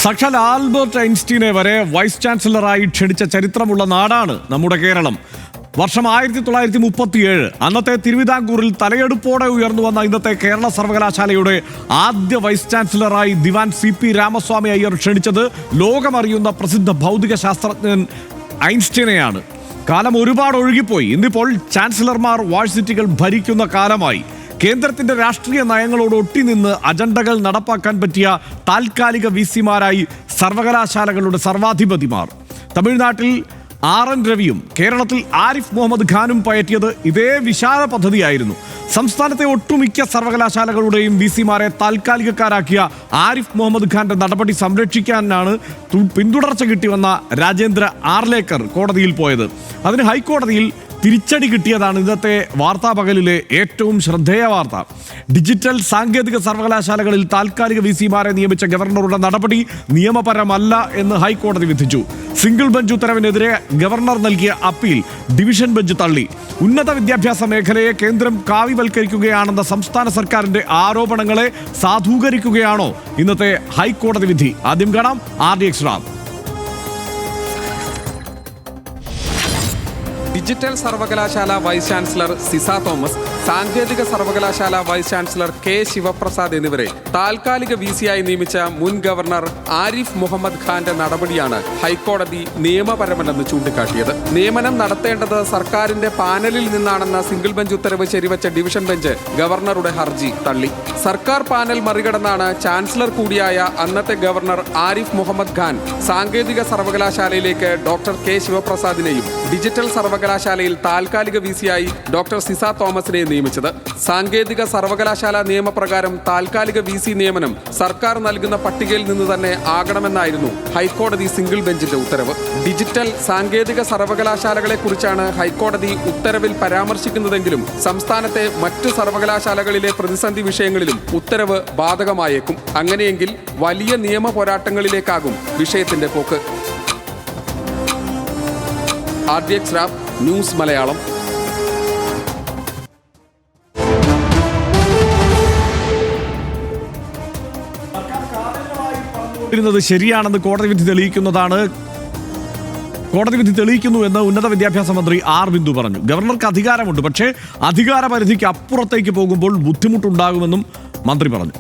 സാക്ഷാൽ ആൽബർട്ട് ഐൻസ്റ്റീനെ വരെ വൈസ് ചാൻസലറായി ക്ഷണിച്ച ചരിത്രമുള്ള നാടാണ് നമ്മുടെ കേരളം. വർഷം 1937 അന്നത്തെ തിരുവിതാംകൂറിൽ തലയെടുപ്പോടെ ഉയർന്നു വന്ന ഇന്നത്തെ കേരള സർവകലാശാലയുടെ ആദ്യ വൈസ് ചാൻസലറായി ദിവാൻ CP രാമസ്വാമി അയ്യർ ക്ഷണിച്ചത് ലോകമറിയുന്ന പ്രസിദ്ധ ഭൗതിക ശാസ്ത്രജ്ഞൻ ഐൻസ്റ്റീനെയാണ്. കാലം ഒരുപാട് ഒഴുകിപ്പോയി. ഇന്നിപ്പോൾ ചാൻസലർമാർ വാഴ്സിറ്റികൾ ഭരിക്കുന്ന കാലമായി. കേന്ദ്രത്തിന്റെ രാഷ്ട്രീയ നയങ്ങളോട് ഒട്ടിനിന്ന് അജണ്ടകൾ നടപ്പാക്കാൻ പറ്റിയ താൽക്കാലിക VC-മാരായി സർവകലാശാലകളുടെ സർവാധിപതിമാർ. തമിഴ്നാട്ടിൽ RN രവിയും കേരളത്തിൽ ആരിഫ് മുഹമ്മദ് ഖാനും പയറ്റിയത് ഇതേ വിശാല പദ്ധതിയായിരുന്നു. സംസ്ഥാനത്തെ ഒട്ടുമിക്ക സർവകലാശാലകളുടെയും VC-മാരെ താൽക്കാലികക്കാരാക്കിയ ആരിഫ് മുഹമ്മദ് ഖാന്റെ നടപടി സംരക്ഷിക്കാനാണ് പിന്തുടർച്ച കിട്ടിവന്ന രാജേന്ദ്ര ആർലേക്കർ കോടതിയിൽ പോയത്. അതിന് ഹൈക്കോടതിയിൽ തിരിച്ചടി കിട്ടിയതാണ് ഇന്നത്തെ വാർത്താ പകലിലെ ഏറ്റവും ശ്രദ്ധേയ വാർത്ത. ഡിജിറ്റൽ സാങ്കേതിക സർവകലാശാലകളിൽ താൽക്കാലിക VC-മാരെ നിയമിച്ച ഗവർണറുടെ നടപടി നിയമപരമല്ല എന്ന് ഹൈക്കോടതി വിധിച്ചു. സിംഗിൾ ബെഞ്ച് ഉത്തരവിനെതിരെ ഗവർണർ നൽകിയ അപ്പീൽ ഡിവിഷൻ ബെഞ്ച് തള്ളി. ഉന്നത വിദ്യാഭ്യാസ മേഖലയെ കേന്ദ്രം കാവ്യവൽക്കരിക്കുകയാണെന്ന സംസ്ഥാന സർക്കാരിന്റെ ആരോപണങ്ങളെ സാധൂകരിക്കുകയാണോ ഇന്നത്തെ ഹൈക്കോടതി വിധി? ആദ്യം കാണാം RDX റാം. ഡിജിറ്റൽ സർവകലാശാല വൈസ് ചാൻസലർ സിസ തോമസ്, സാങ്കേതിക സർവകലാശാല വൈസ് ചാൻസലർ K ശിവപ്രസാദ് എന്നിവരെ താൽക്കാലിക VC-ആയി നിയമിച്ച മുൻ ഗവർണർ ആരിഫ് മുഹമ്മദ് ഖാന്റെ നടപടിയാണ് ഹൈക്കോടതി നിയമപരമല്ലെന്ന് ചൂണ്ടിക്കാട്ടിയത്. നിയമനം നടത്തേണ്ടത് സർക്കാരിന്റെ പാനലിൽ നിന്നാണെന്ന സിംഗിൾ ബെഞ്ച് ഉത്തരവ് ശരിവച്ച ഡിവിഷൻ ബെഞ്ച് ഗവർണറുടെ ഹർജി തള്ളി. സർക്കാർ പാനൽ മറികടന്നാണ് ചാൻസലർ കൂടിയായ അന്നത്തെ ഗവർണർ ആരിഫ് മുഹമ്മദ് ഖാൻ സാങ്കേതിക സർവകലാശാലയിലേക്ക് ഡോക്ടർ K ശിവപ്രസാദിനെയും ഡിജിറ്റൽ സർവകലാശാലയിൽ താൽക്കാലിക VC-ആയി ഡോക്ടർ സിസ തോമസിനെ നിയമിച്ചത്. സാങ്കേതിക സർവകലാശാല നിയമപ്രകാരം താൽക്കാലിക VC നിയമനം സർക്കാർ നൽകുന്ന പട്ടികയിൽ നിന്ന് തന്നെ ആകണമെന്നായിരുന്നു ഹൈക്കോടതി സിംഗിൾ ബെഞ്ചിന്റെ ഉത്തരവ്. ഡിജിറ്റൽ സാങ്കേതിക സർവകലാശാലകളെ കുറിച്ചാണ് ഹൈക്കോടതി ഉത്തരവിൽ പരാമർശിക്കുന്നതെങ്കിലും സംസ്ഥാനത്തെ മറ്റു സർവകലാശാലകളിലെ പ്രതിസന്ധി വിഷയങ്ങളിലും ഉത്തരവ് ബാധകമായേക്കും. അങ്ങനെയെങ്കിൽ വലിയ നിയമ പോരാട്ടങ്ങളിലേക്കാകും വിഷയത്തിന്റെ പോക്ക്. RDX Ram, news Malayalam. ശരിയാണെന്ന് കോടതി വിധി തെളിയിക്കുന്നതാണ്. കോടതി വിധി തെളിയിക്കുന്നു എന്ന് ഉന്നത വിദ്യാഭ്യാസ മന്ത്രി R ബിന്ദു പറഞ്ഞു. ഗവർണർക്ക് അധികാരമുണ്ട്, പക്ഷേ അധികാര പരിധിക്ക് അപ്പുറത്തേക്ക് പോകുമ്പോൾ ബുദ്ധിമുട്ടുണ്ടാകുമെന്നും മന്ത്രി പറഞ്ഞു.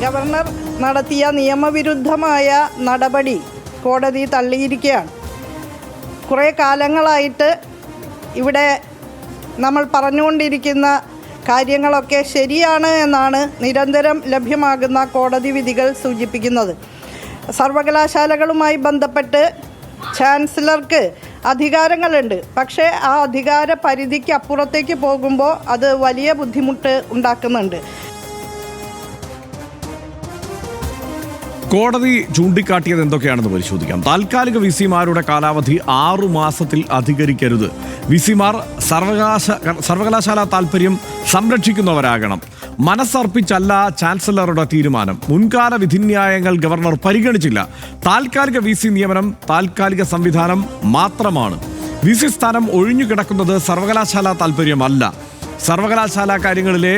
ഗവർണർ നടത്തിയ നിയമവിരുദ്ധമായ നടപടി കോടതി തള്ളിയിരിക്കുകയാണ്. കുറേ കാലങ്ങളായിട്ട് ഇവിടെ നമ്മൾ പറഞ്ഞുകൊണ്ടിരിക്കുന്ന കാര്യങ്ങളൊക്കെ ശരിയാണ് എന്നാണ് നിരന്തരം ലഭ്യമാകുന്ന കോടതി വിധികൾ സൂചിപ്പിക്കുന്നത്. സർവകലാശാലകളുമായി ബന്ധപ്പെട്ട് ചാൻസലർക്ക് അധികാരങ്ങളുണ്ട്, പക്ഷേ ആ അധികാര പരിധിക്ക് അപ്പുറത്തേക്ക് പോകുമ്പോൾ അത് വലിയ ബുദ്ധിമുട്ട് ഉണ്ടാക്കുന്നുണ്ട്. കോടതി ചൂണ്ടിക്കാട്ടിയത് എന്തൊക്കെയാണെന്ന് പരിശോധിക്കാം. താൽക്കാലിക VC-മാരുടെ കാലാവധി 6 മാസത്തിൽ അധികരിക്കരുത്. VC-മാർ സർവകലാശാല താൽപ്പര്യം സംരക്ഷിക്കുന്നവരാകണം. മനസ്സർപ്പിച്ചല്ല ചാൻസലറുടെ തീരുമാനം. മുൻകാല വിധിന്യായങ്ങൾ ഗവർണർ പരിഗണിച്ചില്ല. താൽക്കാലിക VC നിയമനം താൽക്കാലിക സംവിധാനം മാത്രമാണ്. VC സ്ഥാനം ഒഴിഞ്ഞുകിടക്കുന്നത് സർവകലാശാല താൽപ്പര്യമല്ല. സർവകലാശാല കാര്യങ്ങളിലെ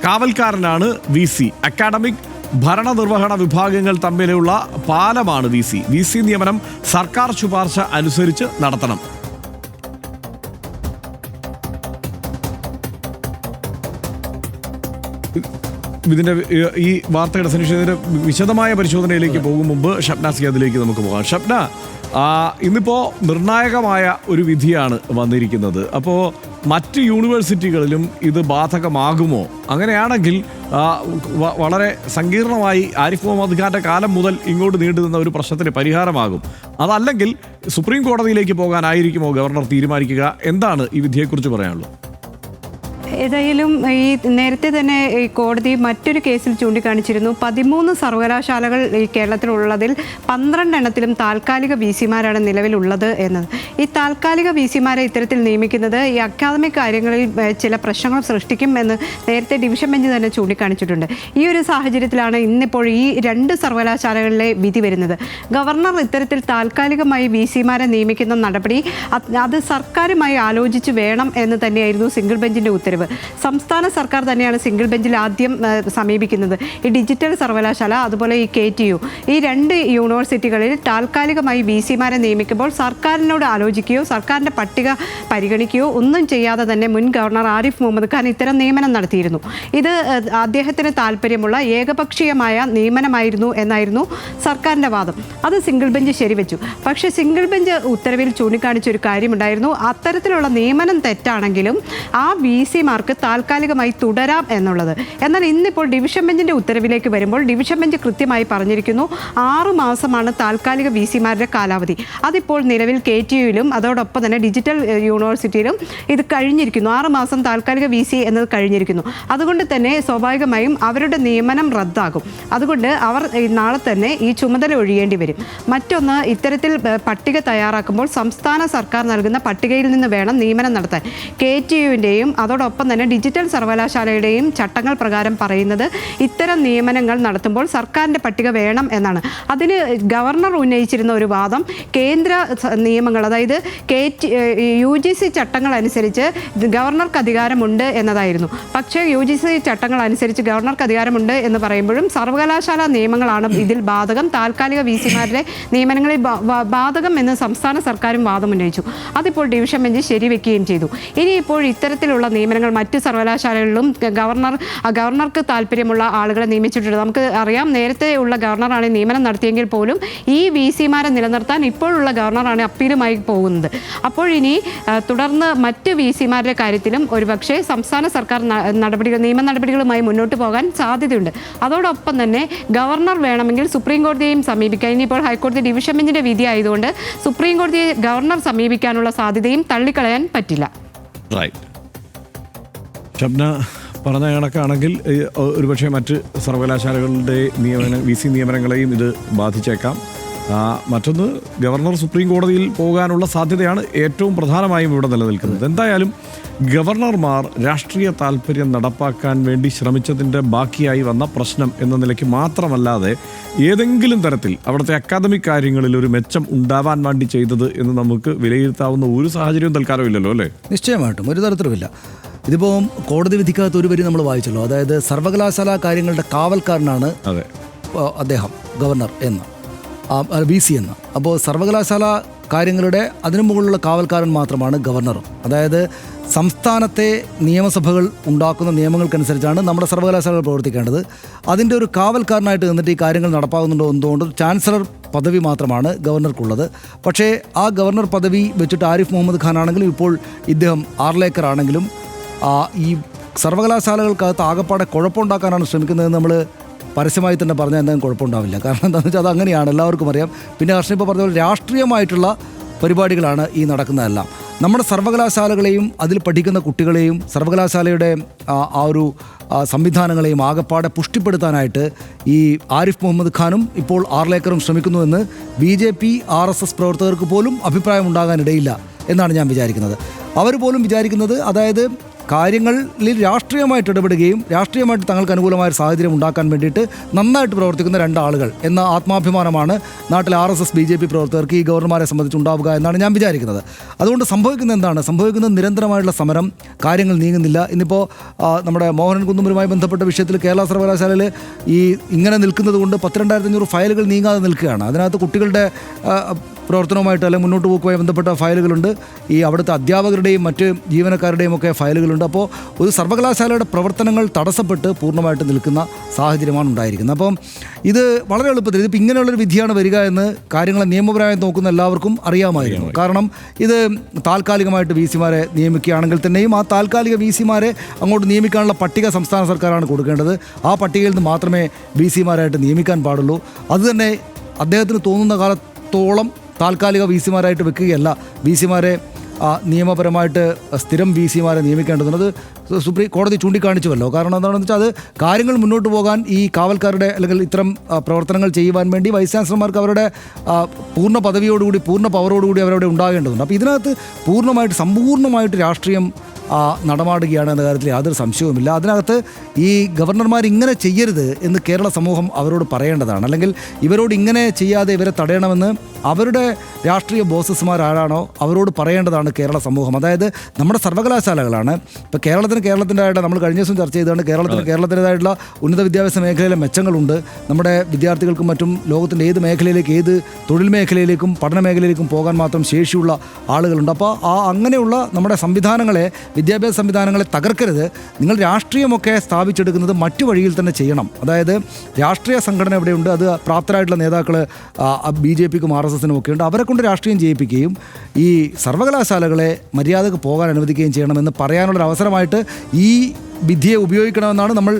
കാവൽക്കാരനാണ് VC. അക്കാഡമിക് ഭരണനിർവഹണ വിഭാഗങ്ങൾ തമ്മിലുള്ള പാലമാണ് VC നിയമനം സർക്കാർ ശുപാർശ അനുസരിച്ച് നടത്തണം. ഇതിന്റെ ഈ വാർത്തയുടെ സന്നിവേശത്തിന്റെ വിശദമായ പരിശോധനയിലേക്ക് പോകും മുമ്പ് ഷബ്ന അതിലേക്ക് നമുക്ക് പോകാം. ഷബ്ന, ഇന്നിപ്പോൾ നിർണായകമായ ഒരു വിധിയാണ് വന്നിരിക്കുന്നത്. അപ്പോൾ മറ്റ് യൂണിവേഴ്സിറ്റികളിലും ഇത് ബാധകമാകുമോ? അങ്ങനെയാണെങ്കിൽ വളരെ സങ്കീർണമായി ആരിഫ് മുഹമ്മദ് ഖാന്റെ കാലം മുതൽ ഇങ്ങോട്ട് നീണ്ടുനിന്ന ഒരു പ്രശ്നത്തിന് പരിഹാരമാകും. അതല്ലെങ്കിൽ സുപ്രീം കോടതിയിലേക്ക് പോകാനായിരിക്കുമോ ഗവർണർ തീരുമാനിക്കുക? എന്താണ് ഈ വിധിയെക്കുറിച്ച് പറയാനുള്ളത്? ഏതായാലും ഈ നേരത്തെ തന്നെ ഈ കോടതി മറ്റൊരു കേസിൽ ചൂണ്ടിക്കാണിച്ചിരുന്നു 13 സർവകലാശാലകൾ ഈ കേരളത്തിലുള്ളതിൽ 12 എണ്ണത്തിലും താൽക്കാലിക VC-മാരാണ് നിലവിലുള്ളത് എന്നത്. ഈ താൽക്കാലിക VC-മാരെ ഇത്തരത്തിൽ നിയമിക്കുന്നത് ഈ അക്കാദമിക് കാര്യങ്ങളിൽ ചില പ്രശ്നങ്ങൾ സൃഷ്ടിക്കും എന്ന് നേരത്തെ ഡിവിഷൻ ബെഞ്ച് തന്നെ ചൂണ്ടിക്കാണിച്ചിട്ടുണ്ട്. ഈ ഒരു സാഹചര്യത്തിലാണ് ഇന്നിപ്പോൾ ഈ 2 സർവകലാശാലകളിലെ വിധി വരുന്നത്. ഗവർണർ ഇത്തരത്തിൽ താൽക്കാലികമായി VC-മാരെ നിയമിക്കുന്ന നടപടി അത് സർക്കാരുമായി ആലോചിച്ച് വേണം എന്ന് തന്നെയായിരുന്നു സിംഗിൾ ബെഞ്ചിന്റെ ഉത്തരവ്. ഉത്തരവ്. സംസ്ഥാന സർക്കാർ തന്നെയാണ് സിംഗിൾ ബെഞ്ചിൽ ആദ്യം സമീപിക്കുന്നത്. ഈ ഡിജിറ്റൽ സർവകലാശാല അതുപോലെ ഈ KTU ഈ 2 യൂണിവേഴ്സിറ്റികളിൽ താൽക്കാലികമായി VC-മാരെ നിയമിക്കുമ്പോൾ സർക്കാരിനോട് ആലോചിക്കുകയോ സർക്കാരിൻ്റെ പട്ടിക പരിഗണിക്കുകയോ ഒന്നും ചെയ്യാതെ തന്നെ മുൻ ഗവർണർ ആരിഫ് മുഹമ്മദ് ഖാൻ ഇത്തരം നിയമനം നടത്തിയിരുന്നു. ഇത് അദ്ദേഹത്തിന് താല്പര്യമുള്ള ഏകപക്ഷീയമായ നിയമനമായിരുന്നു എന്നായിരുന്നു സർക്കാരിൻ്റെ വാദം. അത് സിംഗിൾ ബെഞ്ച് ശരിവെച്ചു. പക്ഷേ സിംഗിൾ ബെഞ്ച് ഉത്തരവിൽ ചൂണ്ടിക്കാണിച്ചൊരു കാര്യമുണ്ടായിരുന്നു. അത്തരത്തിലുള്ള നിയമനം തെറ്റാണെങ്കിലും ആ VC-മാർക്ക് താൽക്കാലികമായി തുടരാം എന്നുള്ളത്. എന്നാൽ ഇന്നിപ്പോൾ ഡിവിഷൻ ബെഞ്ചിൻ്റെ ഉത്തരവിലേക്ക് വരുമ്പോൾ ഡിവിഷൻ ബെഞ്ച് കൃത്യമായി പറഞ്ഞിരിക്കുന്നു 6 മാസമാണ് താൽക്കാലിക VC-മാരുടെ കാലാവധി. അതിപ്പോൾ നിലവിൽ KTU-യിലും അതോടൊപ്പം തന്നെ ഡിജിറ്റൽ യൂണിവേഴ്സിറ്റിയിലും ഇത് കഴിഞ്ഞിരിക്കുന്നു. 6 മാസം താൽക്കാലിക VC എന്നത് കഴിഞ്ഞിരിക്കുന്നു. അതുകൊണ്ട് തന്നെ സ്വാഭാവികമായും അവരുടെ നിയമനം റദ്ദാകും. അതുകൊണ്ട് അവർ നാളെ തന്നെ ഈ ചുമതല ഒഴിയേണ്ടി വരും. മറ്റൊന്ന്, ഇത്തരത്തിൽ പട്ടിക തയ്യാറാക്കുമ്പോൾ സംസ്ഥാന സർക്കാർ നൽകുന്ന പട്ടികയിൽ നിന്ന് വേണം നിയമനം നടത്താൻ. KTU-വിൻ്റെയും അതോടൊപ്പം തന്നെ ഡിജിറ്റൽ സർവകലാശാലയുടെയും ചട്ടങ്ങൾ പ്രകാരം പറയുന്നത് ഇത്തരം നിയമനങ്ങൾ നടത്തുമ്പോൾ സർക്കാരിൻ്റെ പട്ടിക വേണം എന്നാണ്. അതിന് ഗവർണർ ഉന്നയിച്ചിരുന്ന ഒരു വാദം കേന്ദ്ര നിയമങ്ങൾ, അതായത് UGC ചട്ടങ്ങൾ അനുസരിച്ച് ഗവർണർക്ക് അധികാരമുണ്ട് എന്നതായിരുന്നു. പക്ഷേ UGC ചട്ടങ്ങൾ അനുസരിച്ച് ഗവർണർക്ക് അധികാരമുണ്ട് എന്ന് പറയുമ്പോഴും സർവകലാശാല നിയമങ്ങളാണ് ഇതിൽ ബാധകം, താൽക്കാലിക VC-മാരുടെ നിയമനങ്ങളിൽ ബാധകം എന്ന് സംസ്ഥാന സർക്കാരും വാദമുന്നയിച്ചു. അതിപ്പോൾ ഡിവിഷൻ ബെഞ്ച് ശരിവെക്കുകയും ചെയ്തു. ഇനിയിപ്പോൾ ഇത്തരത്തിലുള്ള നിയമനങ്ങൾ മറ്റ് സർവകലാശാലകളിലും ഗവർണർക്ക് താല്പര്യമുള്ള ആളുകളെ നിയമിച്ചിട്ടുണ്ട്. നമുക്ക് അറിയാം, നേരത്തെ ഉള്ള ഗവർണറാണ് നിയമനം നടത്തിയെങ്കിൽ പോലും ഈ VC-മാരെ നിലനിർത്താൻ ഇപ്പോഴുള്ള ഗവർണറാണ് അപ്പീലുമായി പോകുന്നത്. അപ്പോൾ ഇനി തുടർന്ന് മറ്റ് VC-മാരുടെ കാര്യത്തിലും ഒരുപക്ഷെ സംസ്ഥാന സർക്കാർ നിയമ നടപടികളുമായി മുന്നോട്ട് പോകാൻ സാധ്യതയുണ്ട്. അതോടൊപ്പം തന്നെ ഗവർണർ വേണമെങ്കിൽ സുപ്രീം കോടതിയെയും സമീപിക്കാൻ, ഇനിയിപ്പോൾ ഹൈക്കോടതി ഡിവിഷൻ ബെഞ്ചിൻ്റെ വിധി ആയതുകൊണ്ട് സുപ്രീം കോടതിയെ ഗവർണർ സമീപിക്കാനുള്ള സാധ്യതയും തള്ളിക്കളയാൻ പറ്റില്ല. ഷബ്ന പറഞ്ഞ കണക്കാണെങ്കിൽ ഒരുപക്ഷെ മറ്റ് സർവകലാശാലകളുടെ VC നിയമനങ്ങളെയും ഇത് ബാധിച്ചേക്കാം. മറ്റൊന്ന്, ഗവർണർ സുപ്രീം കോടതിയിൽ പോകാനുള്ള സാധ്യതയാണ് ഏറ്റവും പ്രധാനമായും ഇവിടെ നിലനിൽക്കുന്നത്. എന്തായാലും ഗവർണർമാർ രാഷ്ട്രീയ താല്പര്യം നടപ്പാക്കാൻ വേണ്ടി ശ്രമിച്ചതിൻ്റെ ബാക്കിയായി വന്ന പ്രശ്നം എന്ന നിലയ്ക്ക് മാത്രമല്ലാതെ ഏതെങ്കിലും തരത്തിൽ അവിടുത്തെ അക്കാദമിക് കാര്യങ്ങളിൽ ഒരു മെച്ചം ഉണ്ടാവാൻ വേണ്ടി ചെയ്തത് എന്ന് നമുക്ക് വിലയിരുത്താവുന്ന ഒരു സാഹചര്യവും തൽക്കാലം ഇല്ലല്ലോ, അല്ലേ? നിശ്ചയമായിട്ടും ഒരു തരത്തിലുമില്ല. ഇതിപ്പോൾ കോടതി വിധിക്കകത്ത് ഒരു വരി നമ്മൾ വായിച്ചല്ലോ, അതായത് സർവകലാശാല കാര്യങ്ങളുടെ കാവൽക്കാരനാണ് അദ്ദേഹം, ഗവർണർ എന്ന്, VC എന്ന്. അപ്പോൾ സർവകലാശാല കാര്യങ്ങളുടെ അതിനു മുകളിലുള്ള കാവൽക്കാരൻ മാത്രമാണ് ഗവർണറും. അതായത് സംസ്ഥാനത്തെ നിയമസഭകൾ ഉണ്ടാക്കുന്ന നിയമങ്ങൾക്കനുസരിച്ചാണ് നമ്മുടെ സർവകലാശാലകൾ പ്രവർത്തിക്കേണ്ടത്. അതിൻ്റെ ഒരു കാവൽക്കാരനായിട്ട് നിന്നിട്ട് ഈ കാര്യങ്ങൾ നടപ്പാകുന്നുണ്ടോ എന്തുകൊണ്ട് ചാൻസലർ പദവി മാത്രമാണ് ഗവർണർക്കുള്ളത്. പക്ഷേ ആ ഗവർണർ പദവി വെച്ചിട്ട് ആരിഫ് മുഹമ്മദ് ഖാൻ ആണെങ്കിലും ഇപ്പോൾ ഇദ്ദേഹം ആർലേക്കർ ആണെങ്കിലും ഈ സർവകലാശാലകൾക്കകത്ത് ആകപ്പാടെ കുഴപ്പമുണ്ടാക്കാനാണ് ശ്രമിക്കുന്നതെന്ന് നമ്മൾ പരസ്യമായി തന്നെ പറഞ്ഞാൽ എന്തെങ്കിലും കുഴപ്പമുണ്ടാവില്ല. കാരണം എന്താണെന്ന് വെച്ചാൽ അത് അങ്ങനെയാണ്, എല്ലാവർക്കും അറിയാം. പിന്നെ ഹർഷൻ ഇപ്പോൾ പറഞ്ഞ പോലെ രാഷ്ട്രീയമായിട്ടുള്ള പരിപാടികളാണ് ഈ നടക്കുന്നതെല്ലാം. നമ്മുടെ സർവകലാശാലകളെയും അതിൽ പഠിക്കുന്ന കുട്ടികളെയും സർവകലാശാലയുടെ ആ ഒരു സംവിധാനങ്ങളെയും ആകപ്പാടെ പുഷ്ടിപ്പെടുത്താനായിട്ട് ഈ ആരിഫ് മുഹമ്മദ് ഖാനും ഇപ്പോൾ ആർലേക്കറും ശ്രമിക്കുന്നുവെന്ന് BJP RSS പ്രവർത്തകർക്ക് പോലും അഭിപ്രായം ഉണ്ടാകാനിടയില്ല എന്നാണ് ഞാൻ വിചാരിക്കുന്നത്. അവർ പോലും വിചാരിക്കുന്നത്, അതായത് കാര്യങ്ങളിൽ രാഷ്ട്രീയമായിട്ട് ഇടപെടുകയും രാഷ്ട്രീയമായിട്ട് തങ്ങൾക്ക് അനുകൂലമായ ഒരു സാഹചര്യം ഉണ്ടാക്കാൻ വേണ്ടിയിട്ട് നന്നായിട്ട് പ്രവർത്തിക്കുന്ന 2 ആളുകൾ എന്ന ആത്മാഭിമാനമാണ് നാട്ടിൽ RSS BJP പ്രവർത്തകർക്ക് ഈ ഗവർണർമാരെ സംബന്ധിച്ചുണ്ടാവുക എന്നാണ് ഞാൻ വിചാരിക്കുന്നത്. അതുകൊണ്ട് സംഭവിക്കുന്നത് എന്താണ്? സംഭവിക്കുന്നത് നിരന്തരമായിട്ടുള്ള സമരം, കാര്യങ്ങൾ നീങ്ങുന്നില്ല. ഇന്നിപ്പോൾ നമ്മുടെ മോഹനൻ കുന്നുമലുമായി ബന്ധപ്പെട്ട വിഷയത്തിൽ കേരള സർവകലാശാലയിൽ ഈ ഇങ്ങനെ നിൽക്കുന്നത് കൊണ്ട് 12,500 ഫയലുകൾ നീങ്ങാതെ നിൽക്കുകയാണ്. അതിനകത്ത് കുട്ടികളുടെ പ്രവർത്തനവുമായിട്ട് അല്ലെങ്കിൽ മുന്നോട്ട് പോക്കുമായി ബന്ധപ്പെട്ട ഫയലുകളുണ്ട്, ഈ അവിടുത്തെ അധ്യാപകരുടെയും മറ്റ് ജീവനക്കാരുടെയും ഒക്കെ ഫയലുകളുണ്ട്. അപ്പോൾ ഒരു സർവകലാശാലയുടെ പ്രവർത്തനങ്ങൾ തടസ്സപ്പെട്ട് പൂർണ്ണമായിട്ട് നിൽക്കുന്ന സാഹചര്യമാണ് ഉണ്ടായിരിക്കുന്നത്. അപ്പം ഇത് വളരെ എളുപ്പത്തിൽ ഇതിപ്പോൾ ഇങ്ങനെയുള്ളൊരു വിധിയാണ് വരിക എന്ന് കാര്യങ്ങളെ നിയമപരമായി നോക്കുന്ന എല്ലാവർക്കും അറിയാമായിരുന്നു. കാരണം ഇത് താൽക്കാലികമായിട്ട് VC-മാരെ നിയമിക്കുകയാണെങ്കിൽ തന്നെയും ആ താൽക്കാലിക VC-മാരെ അങ്ങോട്ട് നിയമിക്കാനുള്ള പട്ടിക സംസ്ഥാന സർക്കാരാണ് കൊടുക്കേണ്ടത്. ആ പട്ടികയിൽ നിന്ന് മാത്രമേ VC-മാരായിട്ട് നിയമിക്കാൻ പാടുള്ളൂ. അതുതന്നെ അദ്ദേഹത്തിന് തോന്നുന്ന കാലത്തോളം താൽക്കാലിക VC-മാരായിട്ട് വെക്കുകയല്ല, VC-മാരെ നിയമപരമായിട്ട് സ്ഥിരം VC-മാരെ നിയമിക്കേണ്ടതുണ്ട്. അത് സുപ്രീം കോടതി ചൂണ്ടിക്കാണിച്ചുവല്ലോ. കാരണം എന്താണെന്ന് വെച്ചാൽ അത് കാര്യങ്ങൾ മുന്നോട്ട് പോകാൻ ഈ കാവൽക്കാരുടെ അല്ലെങ്കിൽ ഇത്തരം പ്രവർത്തനങ്ങൾ ചെയ്യുവാൻ വേണ്ടി വൈസ് ചാൻസലർമാർക്ക് അവരുടെ പൂർണ്ണ പദവിയോടുകൂടി പൂർണ്ണ പവറോടുകൂടി അവരവിടെ ഉണ്ടാകേണ്ടതുണ്ട്. അപ്പോൾ ഇതിനകത്ത് സമ്പൂർണ്ണമായിട്ട് രാഷ്ട്രീയം നടമാടുകയാണ് എന്ന കാര്യത്തിൽ യാതൊരു സംശയവുമില്ല. അതിനകത്ത് ഈ ഗവർണർമാർ ഇങ്ങനെ ചെയ്യരുത് എന്ന് കേരള സമൂഹം അവരോട് പറയേണ്ടതാണ്. അല്ലെങ്കിൽ ഇവരോട് ഇങ്ങനെ ചെയ്യാതെ ഇവരെ തടയണമെന്ന് അവരുടെ രാഷ്ട്രീയ ബോസസ്മാർ ആരാണോ അവരോട് പറയേണ്ടതാണ്. ആളുകളാണ് കേരള സമൂഹം. അതായത് നമ്മുടെ സർവകലാശാലകളാണ്. ഇപ്പോൾ കേരളത്തിൻ്റെതായിട്ട് നമ്മൾ കഴിഞ്ഞ ദിവസം ചർച്ച ചെയ്താണ് കേരളത്തിൻ്റെതായിട്ടുള്ള ഉന്നത വിദ്യാഭ്യാസ മേഖലയിലെ മെച്ചങ്ങളുണ്ട്. നമ്മുടെ വിദ്യാർത്ഥികൾക്കും മറ്റും ലോകത്തിൻ്റെ ഏത് മേഖലയിലേക്ക്, ഏത് തൊഴിൽ മേഖലയിലേക്കും പഠന മേഖലയിലേക്കും പോകാൻ മാത്രം ശേഷിയുള്ള ആളുകളുണ്ട്. അപ്പോൾ അങ്ങനെയുള്ള നമ്മുടെ സംവിധാനങ്ങളെ, വിദ്യാഭ്യാസ സംവിധാനങ്ങളെ തകർക്കരുത്. നിങ്ങൾ രാഷ്ട്രീയമൊക്കെ സ്ഥാപിച്ചെടുക്കുന്നത് മറ്റു വഴിയിൽ തന്നെ ചെയ്യണം. അതായത് രാഷ്ട്രീയ സംഘടന എവിടെയുണ്ട്, അത് പ്രാപ്തരായിട്ടുള്ള നേതാക്കൾ BJPക്കും RSSനും ഒക്കെ ഉണ്ട്. അവരെ കൊണ്ട് രാഷ്ട്രീയം ചെയ്യിപ്പിക്കുകയും ഈ സർവകലാശാലകളെ മര്യാദക്ക് പോകാൻ അനുവദിക്കുകയും ചെയ്യണമെന്ന് പറയാനുള്ളൊരു അവസരമായിട്ട് ഈ വിധിയെ ഉപയോഗിക്കണമെന്നാണ് നമ്മൾ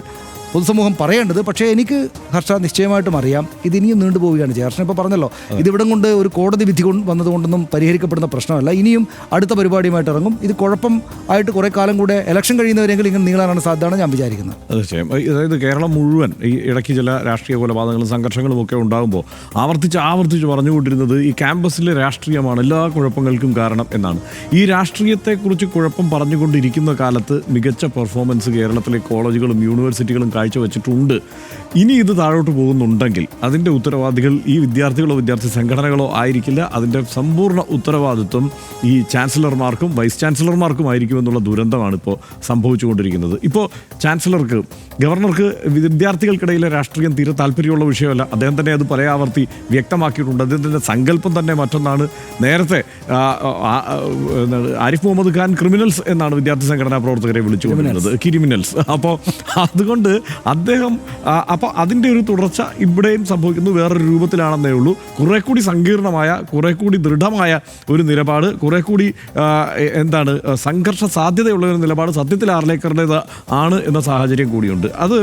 പൊതുസമൂഹം പറയേണ്ടത്. പക്ഷേ എനിക്ക് ഹർഷ നിശ്ചയമായിട്ടും അറിയാം ഇത് ഇനിയും നീണ്ടുപോവുകയാണ് ചെയ്യുക. ഹർഷൻ ഇപ്പോൾ പറഞ്ഞല്ലോ, ഇതിവിടം കൊണ്ട് ഒരു കോടതി വിധി വന്നതുകൊണ്ടൊന്നും പരിഹരിക്കപ്പെടുന്ന പ്രശ്നമല്ല. ഇനിയും അടുത്ത പരിപാടിയുമായിട്ട് ഇറങ്ങും. ഇത് കുഴപ്പം ആയിട്ട് കുറേ കാലം കൂടെ ഇലക്ഷൻ കഴിയുന്നവരെങ്കിലും ഇങ്ങനെ നീളാനാണ് സാധ്യതയാണ് ഞാൻ വിചാരിക്കുന്നത്. തീർച്ചയായും. അതായത് കേരളം മുഴുവൻ ഈ ഇടയ്ക്ക് ചില രാഷ്ട്രീയ കൊലപാതകങ്ങളും സംഘർഷങ്ങളും ഒക്കെ ഉണ്ടാകുമ്പോൾ ആവർത്തിച്ച് പറഞ്ഞുകൊണ്ടിരുന്നത് ഈ ക്യാമ്പസിലെ രാഷ്ട്രീയമാണ് എല്ലാ കുഴപ്പങ്ങൾക്കും കാരണം എന്നാണ്. ഈ രാഷ്ട്രീയത്തെക്കുറിച്ച് കുഴപ്പം പറഞ്ഞുകൊണ്ടിരിക്കുന്ന കാലത്ത് മികച്ച പെർഫോമൻസ് കേരളത്തിലെ കോളേജുകളും യൂണിവേഴ്സിറ്റികളും കാഴ്ചവെച്ചിട്ടുണ്ട്. ഇനി ഇത് താഴോട്ട് പോകുന്നുണ്ടെങ്കിൽ അതിൻ്റെ ഉത്തരവാദികൾ ഈ വിദ്യാർത്ഥികളോ വിദ്യാർത്ഥി സംഘടനകളോ ആയിരിക്കില്ല. അതിൻ്റെ സമ്പൂർണ്ണ ഉത്തരവാദിത്വം ഈ ചാൻസലർമാർക്കും വൈസ് ചാൻസലർമാർക്കും ആയിരിക്കുമെന്നുള്ള ദുരന്തമാണ് ഇപ്പോൾ സംഭവിച്ചുകൊണ്ടിരിക്കുന്നത്. ഇപ്പോൾ ഗവർണർക്ക് വിദ്യാർത്ഥികൾക്കിടയിലെ രാഷ്ട്രീയം തീരെ താല്പര്യമുള്ള വിഷയമല്ല. അദ്ദേഹം തന്നെ അത് പല ആവർത്തി വ്യക്തമാക്കിയിട്ടുണ്ട്. അദ്ദേഹത്തിൻ്റെ സങ്കല്പം തന്നെ മറ്റൊന്നാണ്. നേരത്തെ ആരിഫ് മുഹമ്മദ് ഖാൻ ക്രിമിനൽസ് എന്നാണ് വിദ്യാർത്ഥി സംഘടനാ പ്രവർത്തകരെ വിളിച്ചുകൊണ്ടിരുന്നത്, ക്രിമിനൽസ്. അപ്പോൾ അതുകൊണ്ട് അദ്ദേഹം അപ്പോൾ അതിൻ്റെ ഒരു തുടർച്ച ഇവിടെയും സംഭവിക്കുന്നു, വേറൊരു രൂപത്തിലാണെന്നേ ഉള്ളൂ. കുറെ കൂടി സങ്കീർണമായ, കുറെ കൂടി ദൃഢമായ ഒരു നിലപാട്, കുറെ കൂടി സംഘർഷ സാധ്യതയുള്ള ഒരു നിലപാട് സത്യത്തിൽ ആർലേക്കറുടേത് ആണ് എന്ന സാഹചര്യം കൂടിയുണ്ട്. അത്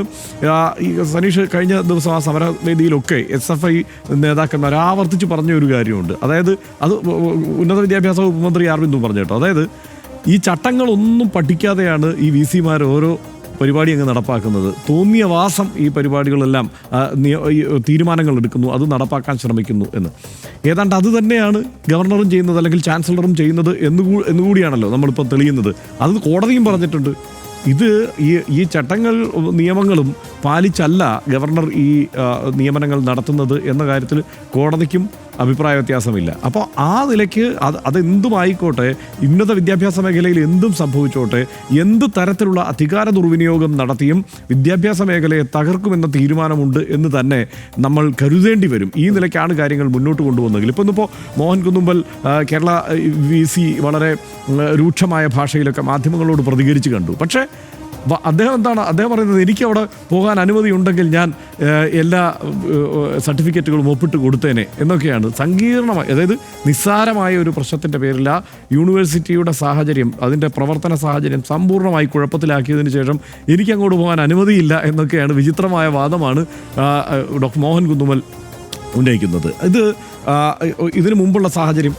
ഈ സനീഷ് കഴിഞ്ഞ ദിവസം ആ സമരവേദിയിലൊക്കെ SFI നേതാക്കന്മാർ ആവർത്തിച്ച് പറഞ്ഞ ഒരു കാര്യമുണ്ട്. അതായത് അത് ഉന്നത വിദ്യാഭ്യാസ വകുപ്പ് മന്ത്രി ആർവിന്ദു പറഞ്ഞു കേട്ടോ. അതായത് ഈ ചട്ടങ്ങളൊന്നും പഠിക്കാതെയാണ് ഈ VC-മാർ ഓരോ പരിപാടി അങ്ങ് നടപ്പാക്കുന്നത്. തോന്നിയ വാസം ഈ പരിപാടികളെല്ലാം തീരുമാനങ്ങൾ എടുക്കുന്നു, അത് നടപ്പാക്കാൻ ശ്രമിക്കുന്നു എന്ന്. ഏതാണ്ട് അത് തന്നെയാണ് ഗവർണറും ചെയ്യുന്നത്, അല്ലെങ്കിൽ ചാൻസലറും ചെയ്യുന്നത് എന്നുകൂടിയാണല്ലോ നമ്മളിപ്പോൾ തെളിയുന്നത്. അത് കോടതിയും പറഞ്ഞിട്ടുണ്ട്. ഇത് ഈ ചട്ടങ്ങൾ നിയമങ്ങളും പാലിച്ചല്ല ഗവർണർ ഈ നിയമനങ്ങൾ നടത്തുന്നത് എന്ന കാര്യത്തിൽ കോടതിക്കും അഭിപ്രായ വ്യത്യാസമില്ല. അപ്പോൾ ആ നിലയ്ക്ക് അതെന്തുമായിക്കോട്ടെ, ഉന്നത വിദ്യാഭ്യാസ മേഖലയിൽ എന്തും സംഭവിച്ചോട്ടെ, എന്ത് തരത്തിലുള്ള അധികാര ദുർവിനിയോഗം നടത്തിയും വിദ്യാഭ്യാസ മേഖലയെ തകർക്കുമെന്ന തീരുമാനമുണ്ട് എന്ന് തന്നെ നമ്മൾ കരുതേണ്ടി വരും. ഈ നിലയ്ക്കാണ് കാര്യങ്ങൾ മുന്നോട്ട് കൊണ്ടുവന്നെങ്കിൽ. ഇപ്പോൾ ഇന്നിപ്പോൾ മോഹൻ കുന്നുമ്പൽ കേരള VC വളരെ രൂക്ഷമായ ഭാഷയിലൊക്കെ മാധ്യമങ്ങളോട് പ്രതികരിച്ച് കണ്ടു. പക്ഷേ അദ്ദേഹം പറയുന്നത്, എനിക്ക് അവിടെ പോകാൻ അനുമതി ഉണ്ടെങ്കിൽ ഞാൻ എല്ലാ സർട്ടിഫിക്കറ്റുകളും ഒപ്പിട്ട് കൊടുത്തേനെ എന്നൊക്കെയാണ്. സങ്കീർണമായി, അതായത് നിസ്സാരമായ ഒരു പ്രശ്നത്തിൻ്റെ പേരിൽ ആ യൂണിവേഴ്സിറ്റിയുടെ സാഹചര്യം, അതിൻ്റെ പ്രവർത്തന സാഹചര്യം സമ്പൂർണ്ണമായി കുഴപ്പത്തിലാക്കിയതിന് ശേഷം എനിക്കങ്ങോട്ട് പോകാൻ അനുമതിയില്ല എന്നൊക്കെയാണ് വിചിത്രമായ വാദമാണ് ഡോക്ടർ മോഹൻ കുന്നുമ്മൽ ഉന്നയിക്കുന്നത്. ഇതിനു മുമ്പുള്ള സാഹചര്യം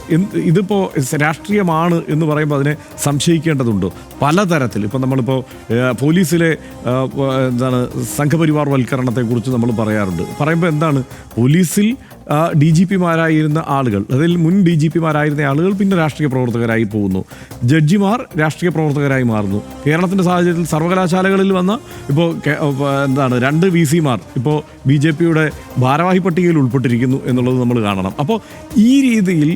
ഇതിപ്പോൾ രാഷ്ട്രീയമാണ് എന്ന് പറയുമ്പോൾ അതിനെ സംശയിക്കേണ്ടതുണ്ടോ? പലതരത്തിൽ ഇപ്പം നമ്മളിപ്പോൾ പോലീസിലെ സംഘപരിവാർ വൽക്കരണത്തെക്കുറിച്ച് നമ്മൾ പറയാറുണ്ട്. പറയുമ്പോൾ എന്താണ്, പോലീസിൽ DGP-മാരായിരുന്ന ആളുകൾ, അതിൽ മുൻ DGP-മാരായിരുന്ന ആളുകൾ പിന്നെ രാഷ്ട്രീയ പ്രവർത്തകരായി പോകുന്നു. ജഡ്ജിമാർ രാഷ്ട്രീയ പ്രവർത്തകരായി മാറുന്നു. കേരളത്തിൻ്റെ സാഹചര്യത്തിൽ സർവകലാശാലകളിൽ വന്ന ഇപ്പോൾ 2 VC-മാർ ഇപ്പോൾ BJP-യുടെ ഭാരവാഹി പട്ടികയിൽ ഉൾപ്പെട്ടിരിക്കുന്നു എന്നുള്ളത് നമ്മൾ കാണണം. അപ്പോൾ ഈ രീതിയിൽ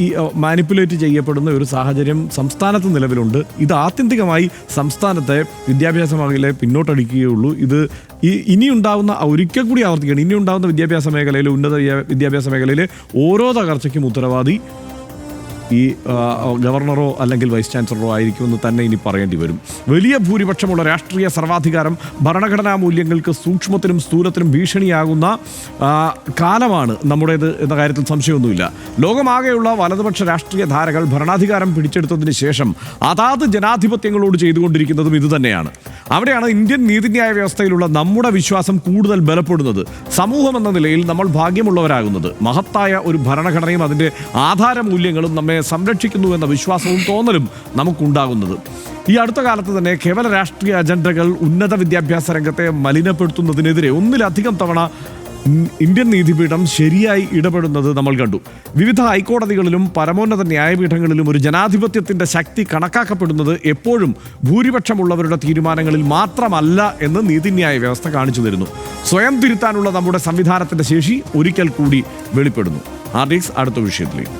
ഈ മാനിപ്പുലേറ്റ് ചെയ്യപ്പെടുന്ന ഒരു സാഹചര്യം സംസ്ഥാനത്ത് നിലവിലുണ്ട്. ഇത് ആത്യന്തികമായി സംസ്ഥാനത്തെ വിദ്യാഭ്യാസ മേഖലയെ പിന്നോട്ടടിക്കുകയുള്ളൂ. ഇത് ഇനിയുണ്ടാവുന്ന, ഒരിക്കൽ കൂടി ആവർത്തിക്കുകയാണ്, ഇനിയുണ്ടാവുന്ന വിദ്യാഭ്യാസ മേഖലയിൽ, ഉന്നത വിദ്യാഭ്യാസ മേഖലയിലെ ഓരോ തകർച്ചയ്ക്കും ഉത്തരവാദി ഈ ഗവർണറോ അല്ലെങ്കിൽ വൈസ് ചാൻസലറോ ആയിരിക്കുമെന്ന് തന്നെ ഇനി പറയേണ്ടി വരും. വലിയ ഭൂരിപക്ഷമുള്ള രാഷ്ട്രീയ സർവാധികാരം ഭരണഘടനാ മൂല്യങ്ങൾക്ക് സൂക്ഷ്മത്തിനും സ്ഥൂലത്തിനും ഭീഷണിയാകുന്ന കാലമാണ് നമ്മുടേത് എന്ന കാര്യത്തിൽ സംശയമൊന്നുമില്ല. ലോകമാകെയുള്ള വലതുപക്ഷ രാഷ്ട്രീയ ധാരകൾ ഭരണാധികാരം പിടിച്ചെടുത്തതിന് ശേഷം അതാത് ജനാധിപത്യങ്ങളോട് ചെയ്തുകൊണ്ടിരിക്കുന്നതും ഇതുതന്നെയാണ്. അവിടെയാണ് ഇന്ത്യൻ നീതിന്യായ വ്യവസ്ഥയിലുള്ള നമ്മുടെ വിശ്വാസം കൂടുതൽ ബലപ്പെടുന്നത്, സമൂഹം എന്ന നിലയിൽ നമ്മൾ ഭാഗ്യമുള്ളവരാകുന്നത്. മഹത്തായ ഒരു ഭരണഘടനയും അതിൻ്റെ ആധാരമൂല്യങ്ങളും നമ്മെ സംരക്ഷിക്കുന്നു എന്ന വിശ്വാസവും തോന്നലും നമുക്കുണ്ടാകുന്നത്. ഈ അടുത്ത കാലത്ത് തന്നെ കേവല രാഷ്ട്രീയ അജണ്ടകൾ ഉന്നത വിദ്യാഭ്യാസ രംഗത്തെ മലിനപ്പെടുത്തുന്നതിനെതിരെ ഒന്നിലധികം തവണ ഇന്ത്യൻ നീതിപീഠം ശരിയായി ഇടപെടുന്നത് നമ്മൾ കണ്ടു. വിവിധ ഹൈക്കോടതികളിലും പരമോന്നത ന്യായപീഠങ്ങളിലും ഒരു ജനാധിപത്യത്തിൻ്റെ ശക്തി കണക്കാക്കപ്പെടുന്നത് എപ്പോഴും ഭൂരിപക്ഷമുള്ളവരുടെ തീരുമാനങ്ങളിൽ മാത്രമല്ല എന്ന് നീതിന്യായ വ്യവസ്ഥ കാണിച്ചു തരുന്നു. സ്വയം തിരുത്താനുള്ള നമ്മുടെ സംവിധാനത്തിൻ്റെ ശേഷി ഒരിക്കൽ കൂടി വെളിപ്പെടുന്നു. RDX അടുത്ത വിഷയത്തിലേക്ക്.